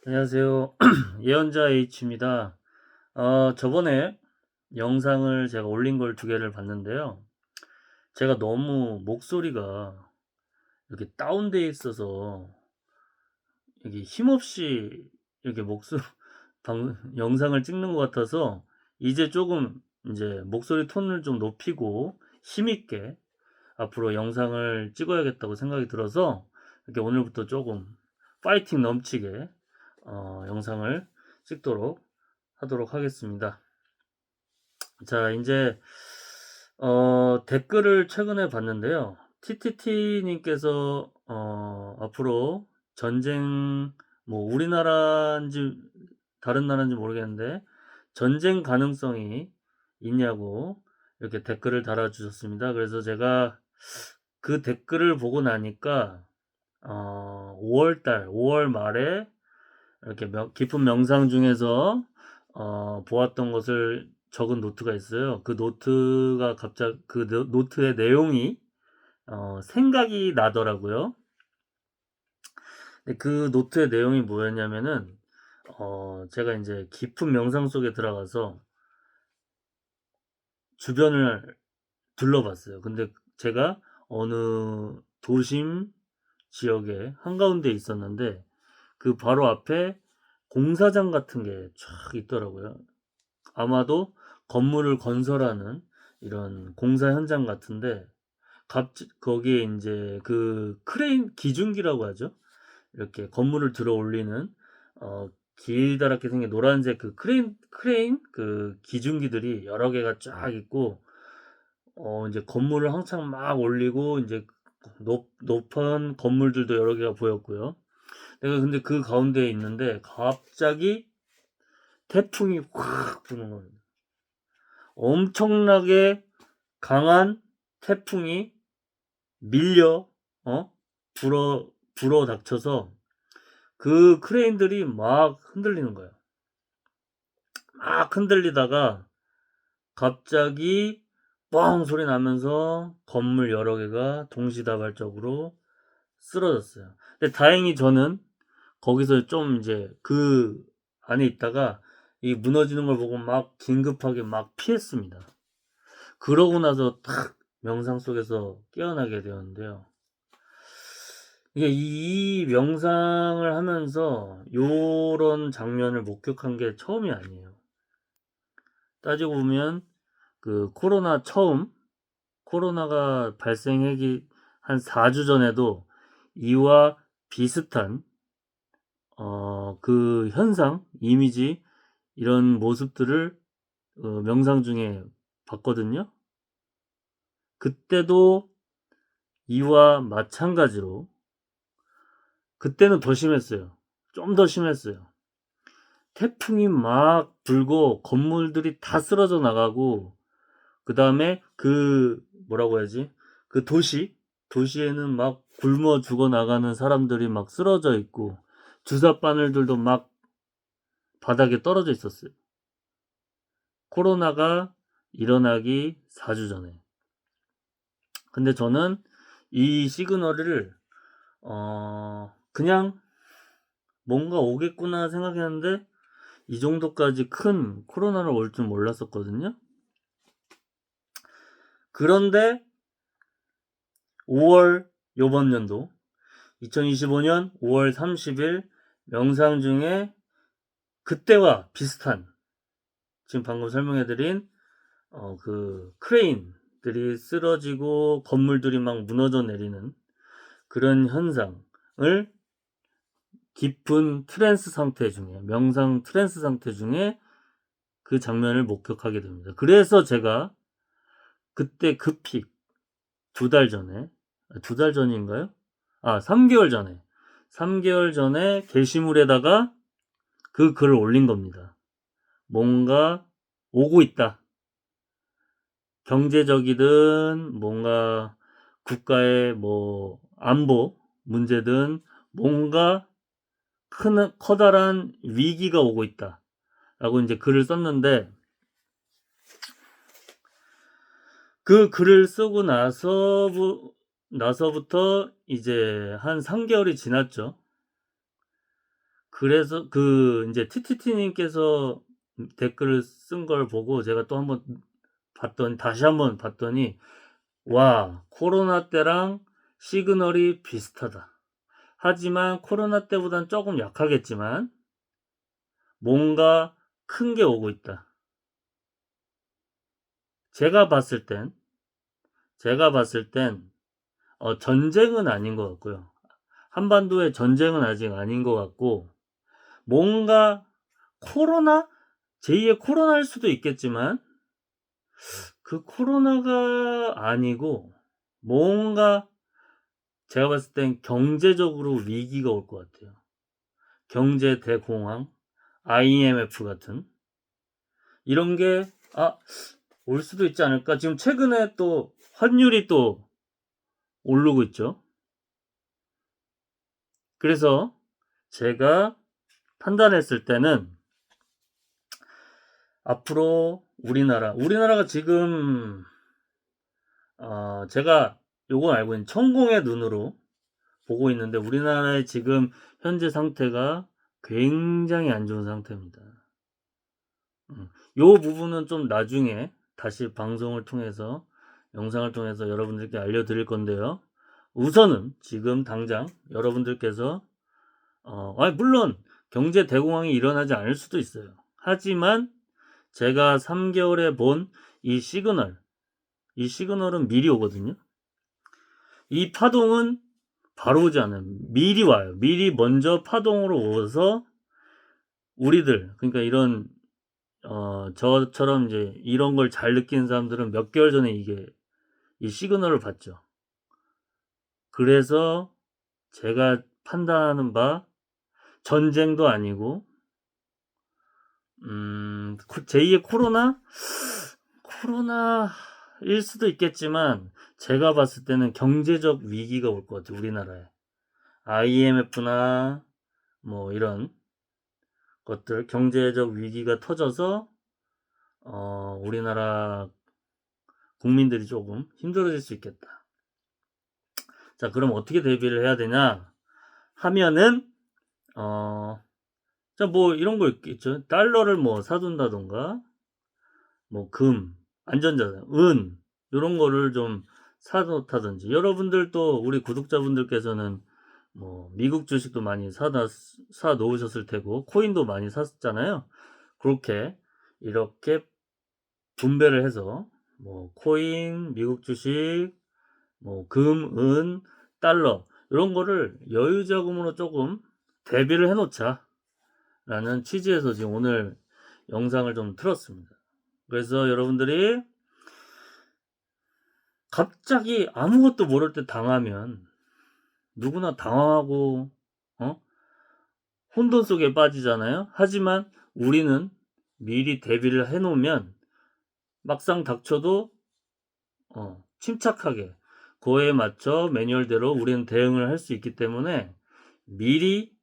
안녕하세요. 예언자 H입니다. 저번에 영상을 제가 올린 걸 두 개를 봤는데요. 제가 너무 목소리가 이렇게 다운되어 있어서 이게 힘없이 이렇게 영상을 찍는 것 같아서 이제 조금 이제 목소리 톤을 좀 높이고 힘있게 앞으로 영상을 찍어야겠다고 생각이 들어서 이렇게 오늘부터 조금 파이팅 넘치게 영상을 찍도록 하도록 하겠습니다. 자, 이제 댓글을 최근에 봤는데요. TTT님께서 앞으로 전쟁, 뭐 우리나라인지 다른 나라인지 모르겠는데 전쟁 가능성이 있냐고 이렇게 댓글을 달아주셨습니다. 그래서 제가 그 댓글을 보고 나니까 5월 말에 이렇게 깊은 명상 중에서 보았던 것을 적은 노트가 있어요. 그 노트가 갑자기 그 노트의 내용이 생각이 나더라고요. 근데 그 노트의 내용이 뭐였냐면은 제가 이제 깊은 명상 속에 들어가서 주변을 둘러봤어요. 근데 제가 어느 도심 지역의 한가운데 있었는데 그 바로 앞에 공사장 같은 게 쫙 있더라고요. 아마도 건물을 건설하는 이런 공사 현장 같은데 거기에 이제 그 크레인 기중기라고 하죠. 이렇게 건물을 들어 올리는 길다랗게 생긴 노란색 그 크레인 그 기중기들이 여러 개가 쫙 있고 이제 건물을 한창 막 올리고 이제 높은 건물들도 여러 개가 보였고요. 내가 근데 그 가운데에 있는데 갑자기 태풍이 확 부는 겁니다. 엄청나게 강한 태풍이 밀려 불어 닥쳐서 그 크레인들이 막 흔들리는 거예요. 막 흔들리다가 갑자기 뻥 소리 나면서 건물 여러 개가 동시다발적으로 쓰러졌어요. 근데 다행히 저는 거기서 좀 이제 그 안에 있다가 이 무너지는 걸 보고 막 긴급하게 막 피했습니다. 그러고 나서 탁 명상 속에서 깨어나게 되었는데요. 이게 이 명상을 하면서 요런 장면을 목격한 게 처음이 아니에요. 따지고 보면 그 코로나가 발생하기 한 4주 전에도 이와 비슷한 그 현상, 이미지 이런 모습들을 명상 중에 봤거든요. 그때도 이와 마찬가지로 그때는 더 심했어요. 좀 더 심했어요. 태풍이 막 불고 건물들이 다 쓰러져 나가고 그 다음에 그 뭐라고 해야지 그 도시에는 막 굶어 죽어 나가는 사람들이 막 쓰러져 있고 주사 바늘들도 막 바닥에 떨어져 있었어요. 코로나가 일어나기 4주 전에. 근데 저는 이 시그널을 그냥 뭔가 오겠구나 생각했는데 이 정도까지 큰 코로나를 올 줄 몰랐었거든요. 그런데 5월 요번 연도 2025년 5월 30일 명상 중에 그때와 비슷한 지금 방금 설명해드린 그 크레인들이 쓰러지고 건물들이 막 무너져 내리는 그런 현상을 깊은 트랜스 상태 중에 명상 트랜스 상태 중에 그 장면을 목격하게 됩니다. 그래서 제가 그때 급히 2달 전에 2달 전인가요? 3개월 전에 3개월 전에 게시물에다가 그 글을 올린 겁니다. 뭔가 오고 있다. 경제적이든 뭔가 국가의 뭐 안보 문제든 뭔가 커다란 위기가 오고 있다. 라고 이제 글을 썼는데 그 글을 쓰고 나서부터 이제 한 3개월이 지났죠. 그래서 이제 TTT님께서 댓글을 쓴 걸 보고 제가 또 한번 다시 한번 봤더니, 와, 코로나 때랑 시그널이 비슷하다. 하지만 코로나 때보단 조금 약하겠지만 뭔가 큰 게 오고 있다. 제가 봤을 땐 전쟁은 아닌 것 같고요. 한반도의 전쟁은 아직 아닌 것 같고, 뭔가 제2의 코로나일 수도 있겠지만 그 코로나가 아니고 뭔가 제가 봤을 땐 경제적으로 위기가 올 것 같아요. 경제 대공황, IMF 같은 이런 게 올 수도 있지 않을까. 지금 최근에 또 환율이 또 오르고 있죠. 그래서 제가 판단했을 때는 앞으로 우리나라가 지금 제가 요건 알고 있는 천공의 눈으로 보고 있는데, 우리나라의 지금 현재 상태가 굉장히 안 좋은 상태입니다. 요 부분은 좀 나중에 다시 방송을 통해서, 영상을 통해서 여러분들께 알려드릴 건데요. 우선은 지금 당장 여러분들께서 물론 경제 대공황이 일어나지 않을 수도 있어요. 하지만 제가 3개월에 본 이 시그널은 미리 오거든요. 이 파동은 바로 오지 않아요. 미리 와요. 미리 먼저 파동으로 오서 우리들, 그러니까 이런 저처럼 이제 이런 걸 잘 느끼는 사람들은 몇 개월 전에 이 시그널을 봤죠. 그래서 제가 판단하는 바, 전쟁도 아니고 제2의 코로나일 수도 있겠지만 제가 봤을 때는 경제적 위기가 올 것 같아요. 우리나라에 IMF나 뭐 이런 것들, 경제적 위기가 터져서 우리나라 국민들이 조금 힘들어질 수 있겠다. 자, 그럼 어떻게 대비를 해야 되냐 하면은 자, 뭐 이런 거 있겠죠. 달러를 뭐 사둔다던가, 뭐 안전자산, 이런 거를 좀 사놓다든지. 여러분들도, 우리 구독자분들께서는 뭐 미국 주식도 많이 사 놓으셨을 테고 코인도 많이 샀잖아요. 그렇게 이렇게 분배를 해서 뭐 코인, 미국 주식, 뭐 은, 달러, 이런 거를 여유자금으로 조금 대비를 해 놓자 라는 취지에서 지금 오늘 영상을 좀 틀었습니다. 그래서 여러분들이 갑자기 아무것도 모를 때 당하면 누구나 당황하고 혼돈 속에 빠지잖아요. 하지만 우리는 미리 대비를 해 놓으면 막상 닥쳐도 침착하게 그에 맞춰 매뉴얼대로 우리는 대응을 할 수 있기 때문에 미리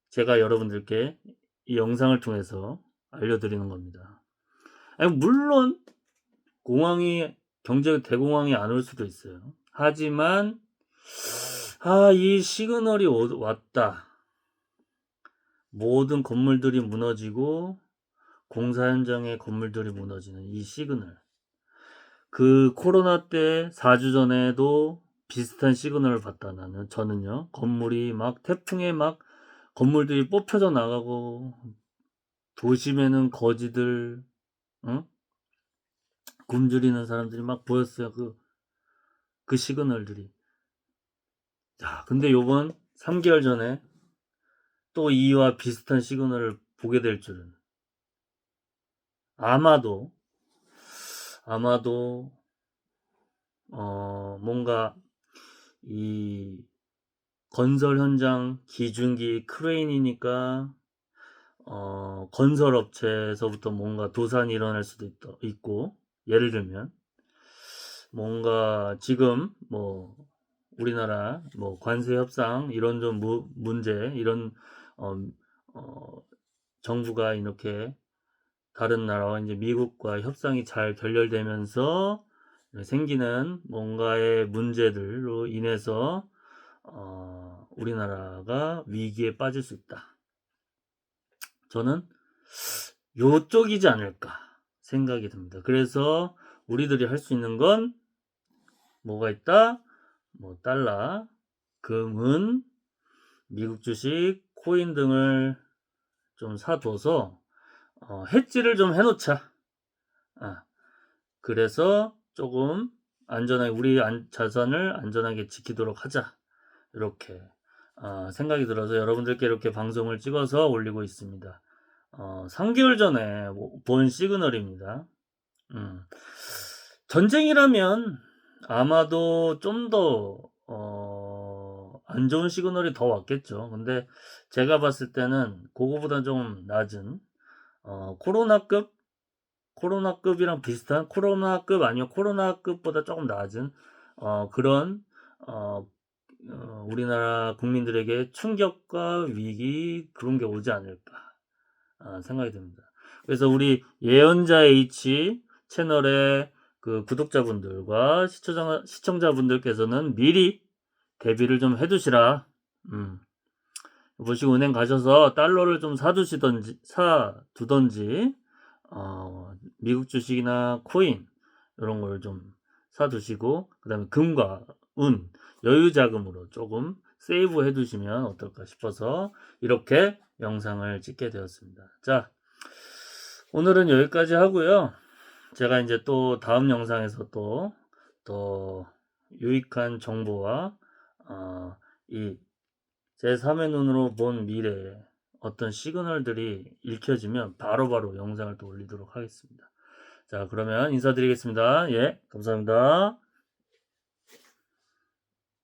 제가 여러분들께 이 영상을 통해서 알려드리는 겁니다. 물론 경제 대공황이 안 올 수도 있어요. 하지만 이 시그널이 왔다. 모든 건물들이 무너지고 공사 현장의 건물들이 무너지는 이 시그널. 그 코로나 때 4주 전에도 비슷한 시그널을 봤다. 저는요. 건물이 막 태풍에 막 건물들이 뽑혀져 나가고, 도심에는 거지들, 굶주리는 사람들이 막 보였어요. 그 시그널들이. 자, 근데 요번 3개월 전에 또 이와 비슷한 시그널을 보게 될 줄은. 아마도 뭔가 이 건설 현장 기중기 크레인이니까 건설 업체에서부터 뭔가 도산이 일어날 수도 있고, 예를 들면 뭔가 지금 뭐 우리나라 뭐 관세 협상 이런 좀 문제, 이런 정부가 이렇게 다른 나라와 이제 미국과 협상이 잘 결렬되면서 생기는 뭔가의 문제들로 인해서 우리나라가 위기에 빠질 수 있다. 저는 요쪽이지 않을까 생각이 듭니다. 그래서 우리들이 할 수 있는 건 뭐가 있다? 뭐 달러, 금은, 미국 주식, 코인 등을 좀 사둬서 해지를 좀 해놓자. 그래서 조금 안전하게 우리 자산을 안전하게 지키도록 하자. 이렇게 생각이 들어서 여러분들께 이렇게 방송을 찍어서 올리고 있습니다. 3개월 전에 본 시그널입니다. 전쟁이라면 아마도 좀 더 안 좋은 시그널이 더 왔겠죠. 근데 제가 봤을 때는 그거보다 좀 낮은 코로나급이랑 비슷한 코로나급 아니요 코로나급보다 조금 낮은 그런 우리나라 국민들에게 충격과 위기 그런 게 오지 않을까 생각이 듭니다. 그래서 우리 예언자 H 채널의 그 구독자분들과 시청자분들께서는 미리 대비를 좀 해두시라. 보시고 은행 가셔서 달러를 좀 사두던지 미국 주식이나 코인 이런 걸 좀 사두시고 그 다음에 금과 은 여유 자금으로 조금 세이브 해두시면 어떨까 싶어서 이렇게 영상을 찍게 되었습니다. 자, 오늘은 여기까지 하고요. 제가 이제 또 다음 영상에서 또 더 유익한 정보와 이 제3의 눈으로 본 미래에 어떤 시그널들이 읽혀지면 바로바로 영상을 또 올리도록 하겠습니다. 자, 그러면 인사드리겠습니다. 예, 감사합니다.